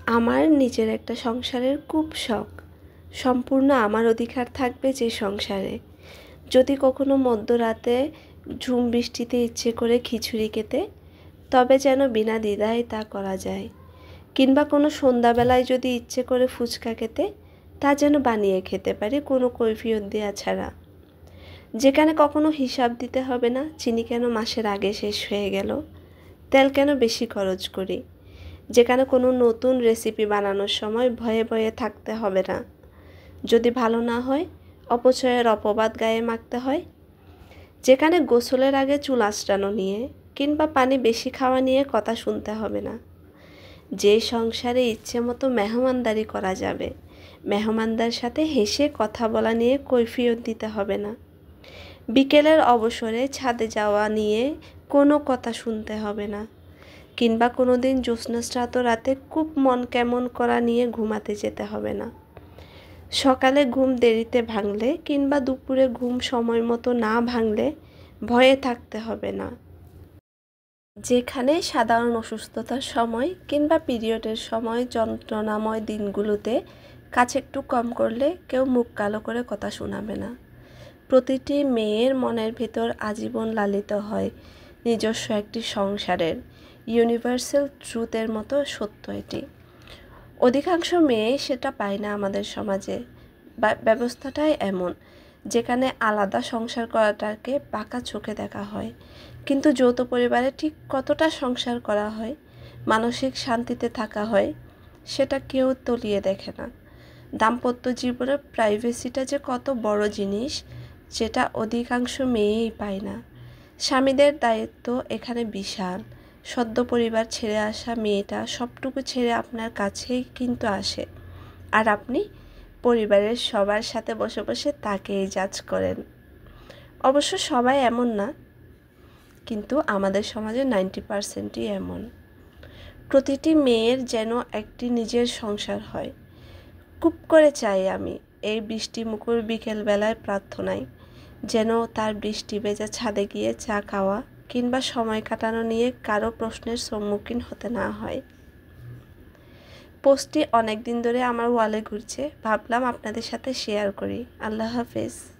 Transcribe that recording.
আমার নিজের একটা সংসারের খুব শখ। সম্পূর্ণ আমার অধিকার থাকবে যে সংসারে। যদি কখনো মধ্যরাতে ঝুম বৃষ্টিতে ইচ্ছে করে খিচুড়ি খেতে, তবে যেন বিনা দ্বিধায় তা করা যায়। কিংবা কোনো সন্ধ্যাবেলায় যদি ইচ্ছে করে ফুচকা খেতে, তা যেন বানিয়ে খেতে পারি কোনো কৈফিয়ত দেওয়া ছাড়া। যেখানে কখনো হিসাব দিতে হবে না, চিনি কেন মাসের আগে শেষ হয়ে গেল, তেল কেন বেশি খরচ করি। যেখানে কোনো নতুন রেসিপি বানানোর সময় ভয়ে ভয়ে থাকতে হবে না, যদি ভালো না হয় অপচয়ের অপবাদ গায়ে মাখতে হয়। যেখানে গোসলের আগে চুল আঁচড়ানো নিয়ে কিংবা পানি বেশি খাওয়া নিয়ে কথা শুনতে হবে না। যে সংসারে ইচ্ছে মতো মেহমানদারি করা যাবে, মেহমানদার সাথে হেসে কথা বলা নিয়ে কৈফিয়ত দিতে হবে না। বিকেলের অবসরে ছাদে যাওয়া নিয়ে কোনো কথা শুনতে হবে না। কিংবা কোনো দিন জ্যোৎস্নাস্রাত রাতে খুব মন কেমন করা নিয়ে ঘুমাতে যেতে হবে না। সকালে ঘুম দেরিতে ভাঙলে কিংবা দুপুরে ঘুম সময় মতো না ভাঙলে ভয়ে থাকতে হবে না। যেখানে সাধারণ অসুস্থতার সময় কিংবা পিরিয়ডের সময় যন্ত্রণাময় দিনগুলোতে কাজ একটু কম করলে কেউ মুখ কালো করে কথা শোনাবে না। প্রতিটি মেয়ের মনের ভেতর আজীবন লালিত হয় নিজস্ব একটি সংসারের ইউনিভার্সাল ট্রুথের মতো সত্য এটি। অধিকাংশ মেয়ে সেটা পায় না আমাদের সমাজে। ব্যবস্থাটাই এমন, যেখানে আলাদা সংসার করাটাকে বাঁকা চোখে দেখা হয়। কিন্তু যৌথ পরিবারে ঠিক কতটা সংসার করা হয়, মানসিক শান্তিতে থাকা হয়, সেটা কেউ তলিয়ে দেখে না। দাম্পত্য জীবনের প্রাইভেসিটা যে কত বড় জিনিস, যেটা অধিকাংশ মেয়েই পায় না। স্বামীদের দায়িত্ব এখানে বিশাল। সদ্য পরিবার ছেড়ে আসা মেয়েটা সবটুকু ছেড়ে আপনার কাছেই কিন্তু আসে, আর আপনি পরিবারের সবার সাথে বসে বসে তাকেই জাজ করেন। অবশ্য সবাই এমন না, কিন্তু আমাদের সমাজে 90%ই এমন। প্রতিটি মেয়ের যেন একটি নিজের সংসার হয়। খুব করে চাই আমি এই বৃষ্টিমুখর বিকেলবেলায় প্রার্থনায় যেন তার বৃষ্টি ভেজা ছাদে গিয়ে চা খাওয়া কিংবা সময় কাটানো নিয়ে কারো প্রশ্নের সম্মুখীন হতে না হয়। পোস্টটি অনেক দিন ধরে আমার ওয়ালে ঘুরছে, ভাবলাম আপনাদের সাথে শেয়ার করি। আল্লাহ হাফেজ।